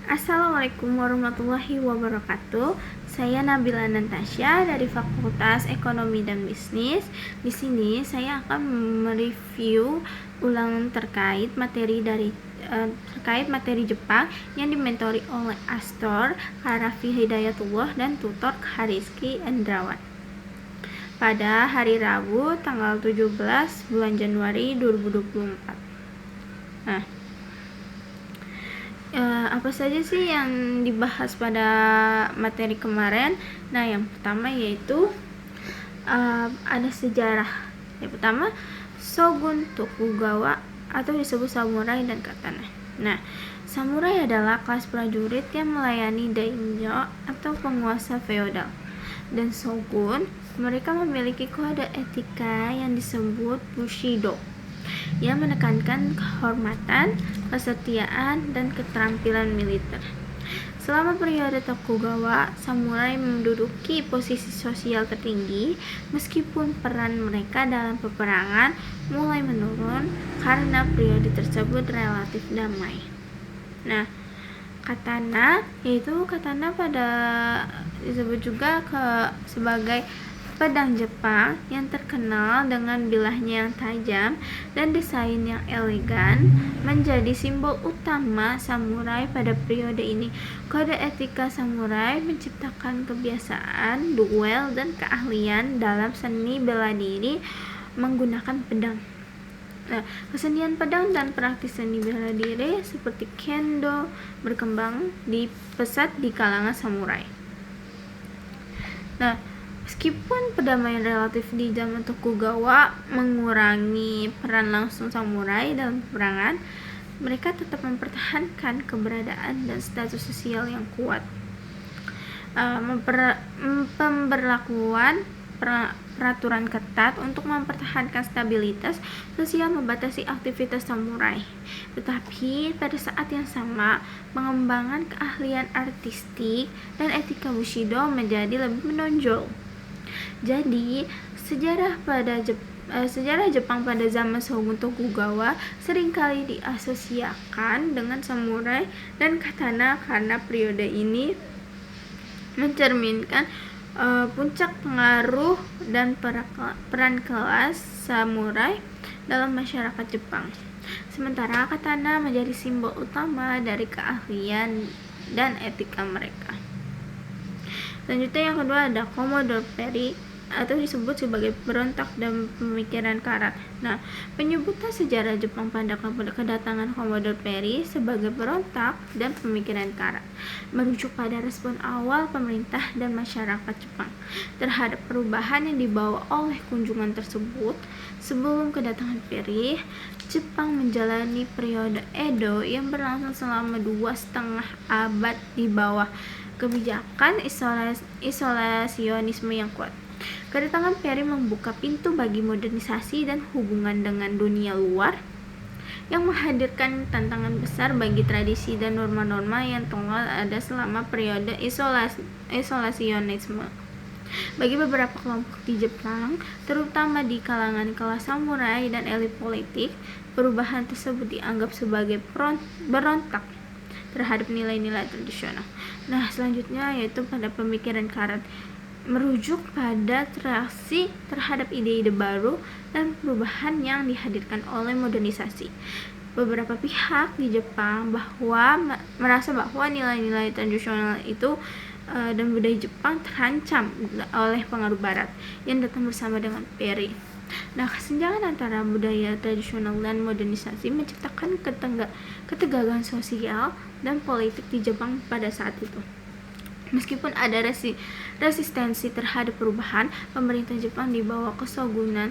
Assalamualaikum warahmatullahi wabarakatuh. Saya Nabila Natasha dari Fakultas Ekonomi dan Bisnis. Di sini saya akan mereview ulang terkait materi Jepang yang dimentori oleh Astor, Karafi Hidayatullah dan tutor Hariski Endrawan. Pada hari Rabu tanggal 17 bulan Januari 2024. Apa saja sih yang dibahas pada materi kemarin? Nah, yang pertama yaitu ada sejarah. Yang pertama, Shogun Tokugawa atau disebut samurai dan katana. Nah, samurai adalah kelas prajurit yang melayani daimyo atau penguasa feodal. Dan shogun, mereka memiliki kode etika yang disebut Bushido, yang menekankan kehormatan, kesetiaan, dan keterampilan militer. Selama periode Tokugawa, samurai menduduki posisi sosial tertinggi meskipun peran mereka dalam peperangan mulai menurun karena periode tersebut relatif damai. Nah, katana pada disebut juga sebagai pedang Jepang yang terkenal dengan bilahnya yang tajam dan desain yang elegan, menjadi simbol utama samurai pada periode ini. Kode etika samurai menciptakan kebiasaan duel dan keahlian dalam seni bela diri menggunakan pedang. Kesenian pedang dan praktis seni bela diri seperti kendo berkembang pesat di kalangan samurai. Meskipun perdamaian relatif di zaman Tokugawa mengurangi peran langsung samurai dalam peperangan, mereka tetap mempertahankan keberadaan dan status sosial yang kuat. Pemberlakuan peraturan ketat untuk mempertahankan stabilitas sosial membatasi aktivitas samurai. Tetapi pada saat yang sama, pengembangan keahlian artistik dan etika Bushido menjadi lebih menonjol. Jadi, sejarah Jepang pada zaman Shogun Tokugawa seringkali diasosiasikan dengan samurai dan katana karena periode ini mencerminkan puncak pengaruh dan peran kelas samurai dalam masyarakat Jepang. Sementara katana menjadi simbol utama dari keahlian dan etika mereka. Selanjutnya yang kedua ada Commodore Perry atau disebut sebagai berontak dan pemikiran karat. Nah, penyebutan sejarah Jepang pada kedatangan Commodore Perry sebagai berontak dan pemikiran karat merujuk pada respon awal pemerintah dan masyarakat Jepang terhadap perubahan yang dibawa oleh kunjungan tersebut. Sebelum kedatangan Perry, Jepang menjalani periode Edo yang berlangsung selama 2,5 abad di bawah kebijakan isolasionisme yang kuat. Kedatangan Perry membuka pintu bagi modernisasi dan hubungan dengan dunia luar yang menghadirkan tantangan besar bagi tradisi dan norma-norma yang telah ada selama periode isolasionisme. Bagi beberapa kelompok di Jepang, terutama di kalangan kelas samurai dan elit politik, perubahan tersebut dianggap sebagai berontak terhadap nilai-nilai tradisional. Nah, selanjutnya yaitu pada pemikiran karat, merujuk pada reaksi terhadap ide-ide baru dan perubahan yang dihadirkan oleh modernisasi. Beberapa pihak di Jepang merasa bahwa nilai-nilai tradisional itu dan budaya Jepang terancam oleh pengaruh Barat yang datang bersama dengan Perry. Nah, kesenjangan antara budaya tradisional dan modernisasi menciptakan ketegangan sosial dan politik di Jepang pada saat itu. Meskipun ada resistensi terhadap perubahan, pemerintah Jepang di bawah keshogunan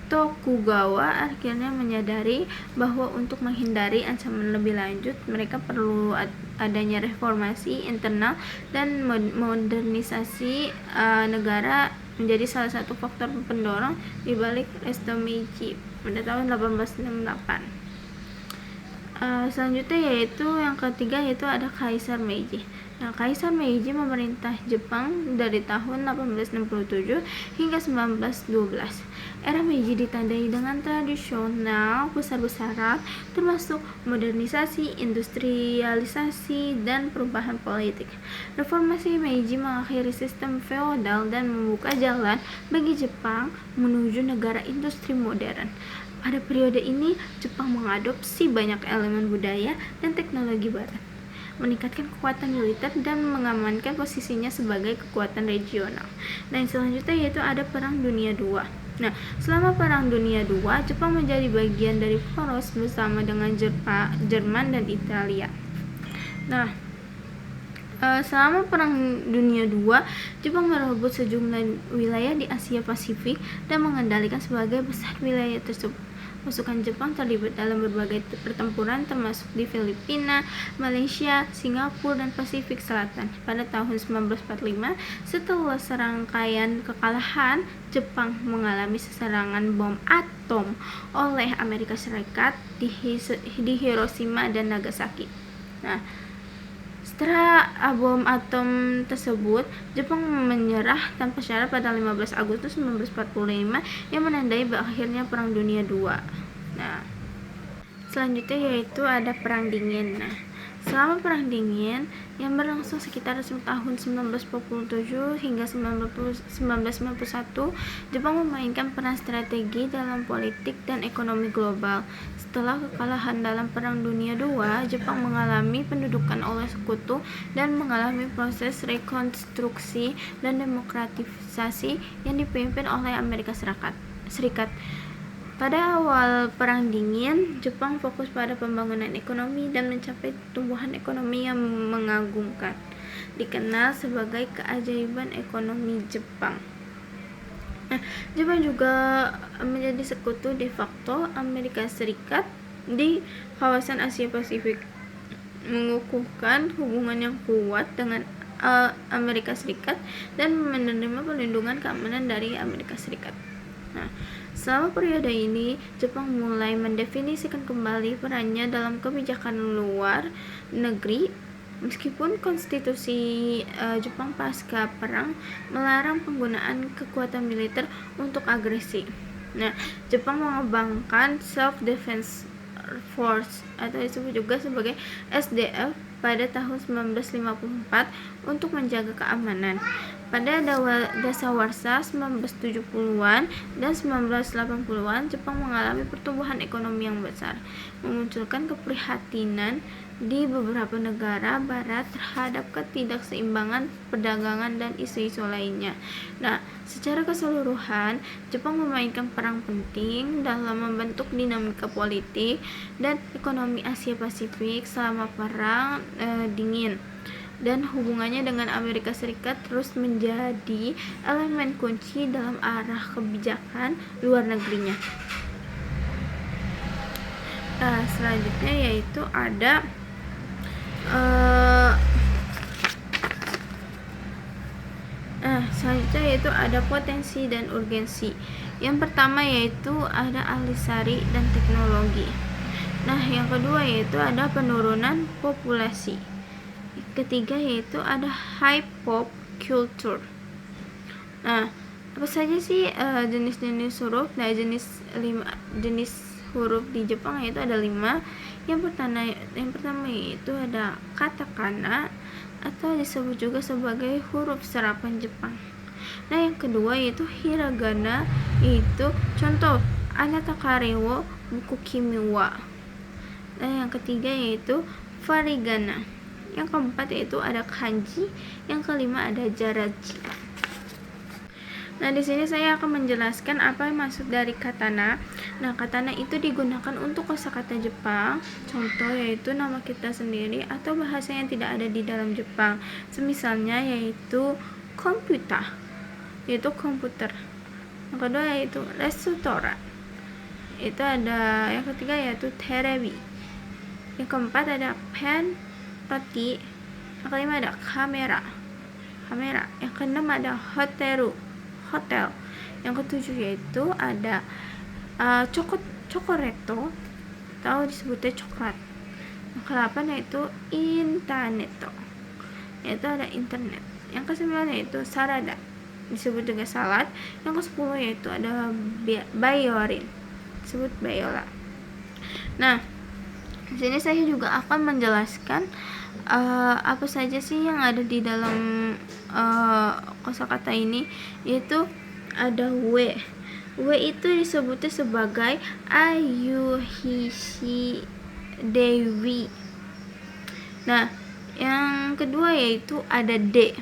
Tokugawa akhirnya menyadari bahwa untuk menghindari ancaman lebih lanjut, mereka perlu adanya reformasi internal dan modernisasi negara menjadi salah satu faktor pendorong di balik Resto Meiji pada tahun 1868. Selanjutnya yaitu yang ketiga yaitu ada Kaisar Meiji. Nah, Kaisar Meiji memerintah Jepang dari tahun 1867 hingga 1912. Era Meiji ditandai dengan tradisional besar-besaran termasuk modernisasi, industrialisasi, dan perubahan politik. Reformasi Meiji mengakhiri sistem feodal dan membuka jalan bagi Jepang menuju negara industri modern. Pada periode ini, Jepang mengadopsi banyak elemen budaya dan teknologi barat, meningkatkan kekuatan militer dan mengamankan posisinya sebagai kekuatan regional. Nah, yang selanjutnya yaitu ada Perang Dunia II. Nah, selama Perang Dunia II, Jepang menjadi bagian dari poros bersama dengan Jerman dan Italia. Nah, selama Perang Dunia II, Jepang merebut sejumlah wilayah di Asia Pasifik dan mengendalikan sebagian besar wilayah tersebut. Pasukan Jepang terlibat dalam berbagai pertempuran termasuk di Filipina, Malaysia, Singapura, dan Pasifik Selatan. Pada tahun 1945, setelah serangkaian kekalahan, Jepang mengalami serangan bom atom oleh Amerika Serikat di Hiroshima dan Nagasaki. Nah, setelah bom atom tersebut, Jepang menyerah tanpa syarat pada 15 Agustus 1945 yang menandai berakhirnya Perang Dunia II. Nah, selanjutnya yaitu ada Perang Dingin. Nah, selama Perang Dingin yang berlangsung sekitar tahun 1947 hingga 1991, Jepang memainkan peran strategi dalam politik dan ekonomi global. Setelah kekalahan dalam Perang Dunia II, Jepang mengalami pendudukan oleh sekutu dan mengalami proses rekonstruksi dan demokratisasi yang dipimpin oleh Amerika Serikat. Pada awal Perang Dingin, Jepang fokus pada pembangunan ekonomi dan mencapai pertumbuhan ekonomi yang mengagumkan, dikenal sebagai keajaiban ekonomi Jepang. Nah, Jepang juga menjadi sekutu de facto Amerika Serikat di kawasan Asia Pasifik, mengukuhkan hubungan yang kuat dengan Amerika Serikat dan menerima perlindungan keamanan dari Amerika Serikat. Nah, selama periode ini, Jepang mulai mendefinisikan kembali perannya dalam kebijakan luar negeri, meskipun konstitusi Jepang pasca perang melarang penggunaan kekuatan militer untuk agresi. Nah, Jepang mengembangkan Self-Defense Force atau disebut juga sebagai SDF pada tahun 1954 untuk menjaga keamanan. Pada dasawarsa 1970-an dan 1980-an, Jepang mengalami pertumbuhan ekonomi yang besar, memunculkan keprihatinan di beberapa negara barat terhadap ketidakseimbangan perdagangan dan isu-isu lainnya. Nah, secara keseluruhan, Jepang memainkan peran penting dalam membentuk dinamika politik dan ekonomi Asia Pasifik selama Perang Dingin, dan hubungannya dengan Amerika Serikat terus menjadi elemen kunci dalam arah kebijakan luar negerinya. Selanjutnya yaitu ada potensi dan urgensi. Yang pertama yaitu ada alisari dan teknologi. Nah, yang kedua yaitu ada penurunan populasi. Ketiga yaitu ada high pop culture. Nah, apa saja sih jenis-jenis huruf? Nah, jenis huruf di Jepang yaitu ada 5. Yang pertama yaitu ada katakana atau disebut juga sebagai huruf serapan Jepang. Nah, yang kedua yaitu hiragana, yaitu contoh anatakare wo buku kimi wa. Nah, yang ketiga yaitu varigana. Yang keempat yaitu ada kanji, yang kelima ada jaraji. Nah, di sini saya akan menjelaskan apa yang maksud dari katana. Nah, katana itu digunakan untuk kosakata Jepang. Contoh yaitu nama kita sendiri atau bahasa yang tidak ada di dalam Jepang. Semisalnya yaitu komputer, yaitu komputer. Yang kedua yaitu restoran. Itu ada yang ketiga yaitu terebi. Yang keempat ada pen, roti. Yang kelima ada kamera. Yang keenam ada hotel. Yang ketujuh yaitu ada chocoreto atau disebutnya coklat. Yang ke-8 yaitu internet, yaitu ada internet. Yang ke-9 yaitu sarada, disebut juga salat. Yang ke-10 yaitu ada bayorin, disebut bayola. Nah, di sini saya juga akan menjelaskan apa saja sih yang ada di dalam kosakata ini, yaitu ada w. W itu disebutnya sebagai ayu, hishi, dewi. Nah, yang kedua yaitu ada d.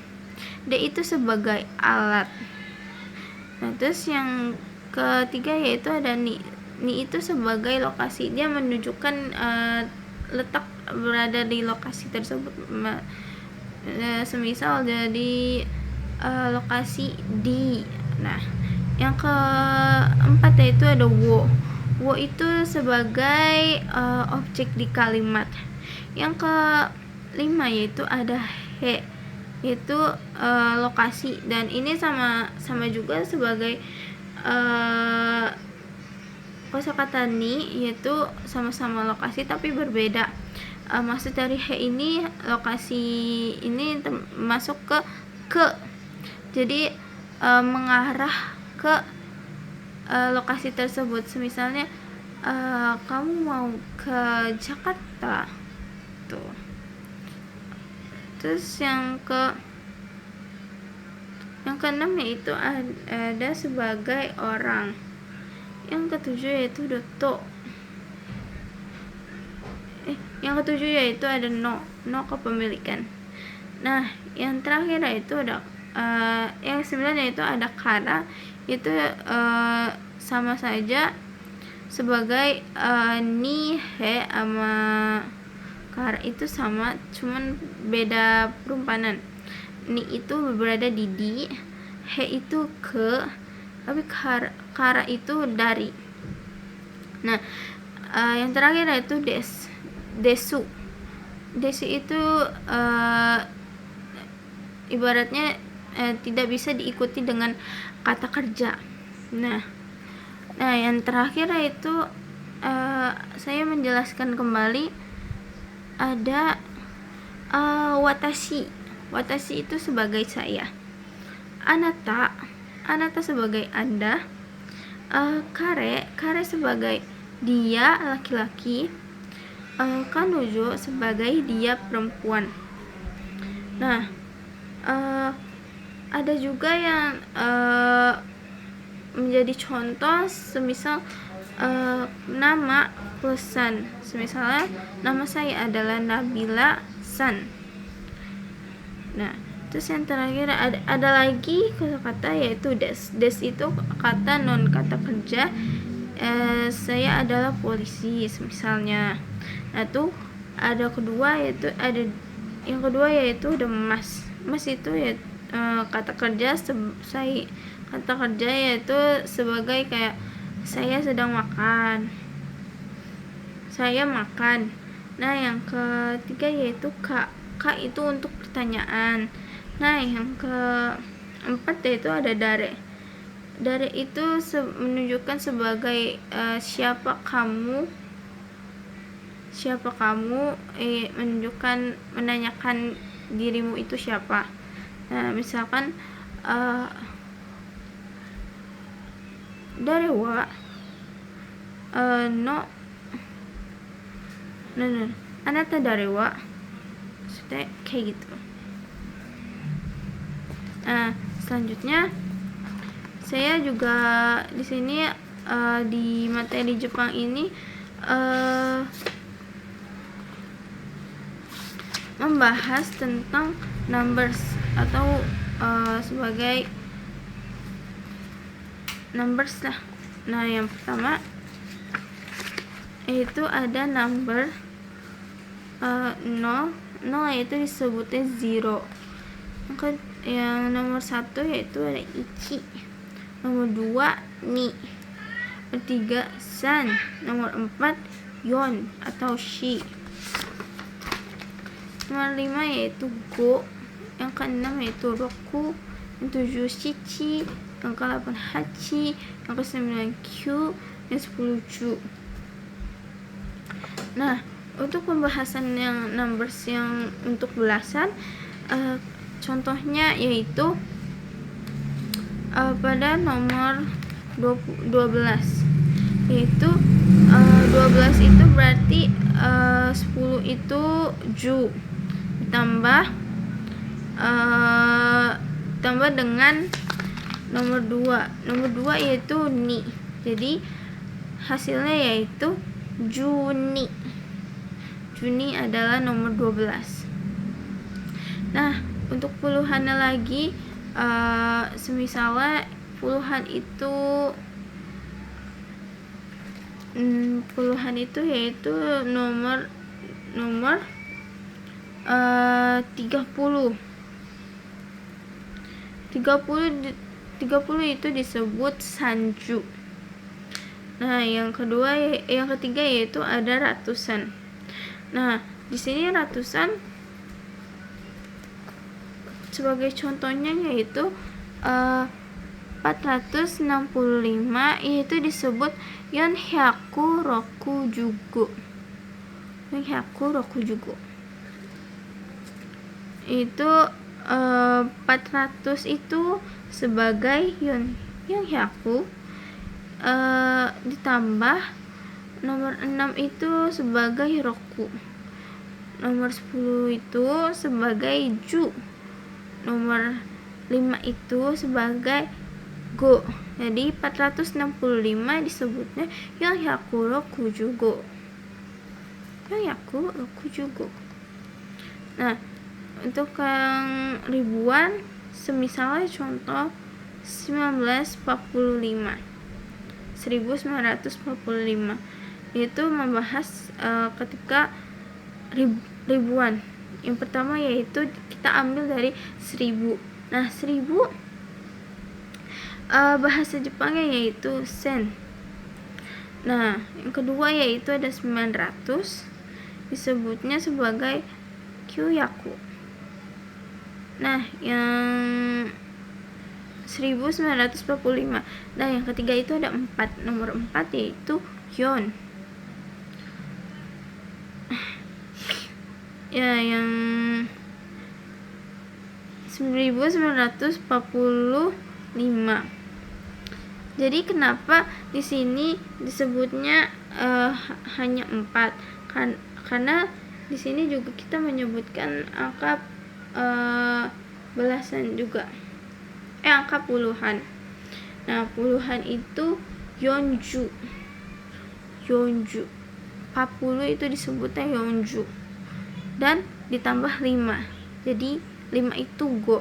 D itu sebagai alat. Nah, terus yang ketiga yaitu ada ni. Ni itu sebagai lokasi, dia menunjukkan letak berada di lokasi tersebut. Semisal jadi lokasi di. Nah, yang keempat yaitu ada wo. Wo itu sebagai objek di kalimat. Yang kelima yaitu ada he, yaitu lokasi, dan ini sama juga sebagai kosakata ni, yaitu sama-sama lokasi tapi berbeda. Maksud dari he ini, lokasi ini masuk ke, jadi mengarah ke lokasi tersebut. Misalnya kamu mau ke Jakarta tuh. Terus yang keenam yaitu ada sebagai orang. Yang ketujuh yaitu doto. Yang ketujuh yaitu ada no kepemilikan. Nah, yang terakhir yaitu ada yang 9 yaitu ada kara, itu sama saja sebagai ni, he sama kara itu sama, cuman beda perumpamaan. Ni itu berada di he itu ke, tapi kara itu dari. Nah, yang terakhir yaitu desu. Desu itu ibaratnya tidak bisa diikuti dengan kata kerja. Nah, yang terakhir yaitu saya menjelaskan kembali ada watashi. Watashi itu sebagai saya. Anata sebagai Anda. Kare sebagai dia, laki-laki. Kanojo sebagai dia, perempuan. Nah, ada juga yang menjadi contoh, semisal nama plusan. Misalnya nama saya adalah Nabila San. Nah, terus yang terakhir ada lagi kata-kata yaitu des. Des itu kata non kata kerja. Saya adalah polisi misalnya. Nah, tuh ada kedua yaitu yang kedua yaitu ada mas. Mas itu ya kata kerja yaitu sebagai kayak saya sedang makan, saya makan. Nah, yang ketiga yaitu ka itu untuk pertanyaan. Nah, yang keempat yaitu ada dare. Dare itu menunjukkan sebagai siapa kamu, menanyakan dirimu itu siapa. Nah, misalkan darewa no anata darewa, maksudnya kayak gitu. Nah, selanjutnya saya juga di sini di materi Jepang ini membahas tentang numbers atau sebagai numbers lah. Nah, yang pertama itu ada number 0 yaitu disebutnya 0. Yang nomor 1 yaitu ada ichi, nomor 2 ni, nomor 3 san, nomor 4 yon atau shi, nomor 5 yaitu go, yang ke-6 yaitu roku, yang 7 shichi, yang ke-8 hachi, yang ke-9 kyu, yang 10 ju. Nah, untuk pembahasan yang numbers yang untuk belasan, contohnya yaitu pada nomor 12, yaitu 12 itu berarti 10 itu ju ditambah dengan nomor 2 yaitu ni, jadi hasilnya yaitu Juni adalah nomor 12. Nah, untuk puluhannya lagi, semisalnya puluhan itu yaitu nomor 30 itu disebut sanju. Nah, yang ketiga yaitu ada ratusan. Nah, di sini ratusan sebagai contohnya yaitu 465 yaitu disebut yonhyaku roku jugo. Itu 400 itu sebagai yonhyaku, ditambah nomor 6 itu sebagai roku, nomor 10 itu sebagai ju, nomor 5 itu sebagai go. Jadi 465 disebutnya yonhyaku roku jugo. Nah, untuk yang ribuan, semisalnya contoh 1945, itu membahas ketika ribuan. Yang pertama yaitu kita ambil dari 1000. Nah, 1000 bahasa Jepangnya yaitu sen. Nah, yang kedua yaitu ada 900, disebutnya sebagai kyuyaku. Nah, yang 1945. Nah, yang ketiga itu ada 4. Nomor 4 yaitu yon. Ya, yang 1945. Jadi kenapa di sini disebutnya hanya 4? Karena di sini juga kita menyebutkan angka belasan juga. Angka puluhan. Nah, puluhan itu yonju. 40 itu disebutnya yonju. Dan ditambah 5. Jadi 5 itu go.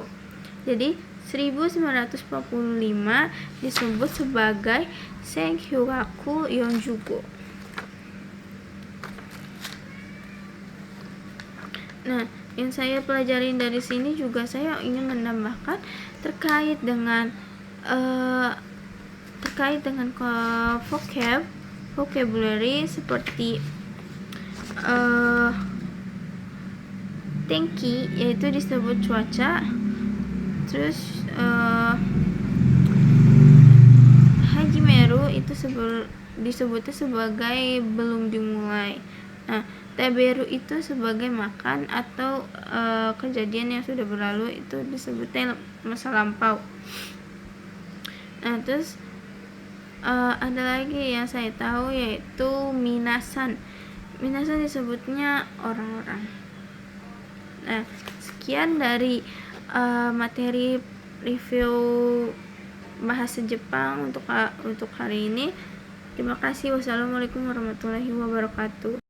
Jadi 1945 disebut sebagai senhyuraku yonjugo. Nah, yang saya pelajarin dari sini juga saya ingin menambahkan terkait dengan vocabulary seperti tenki yaitu disebut cuaca, terus hajimeru itu disebutnya sebagai belum dimulai. Nah, teberu itu sebagai makan atau kejadian yang sudah berlalu, itu disebutnya masa lampau. Nah, terus ada lagi yang saya tahu yaitu minasan disebutnya orang-orang. Nah, sekian dari materi review bahasa Jepang untuk hari ini. Terima kasih. Wassalamualaikum warahmatullahi wabarakatuh.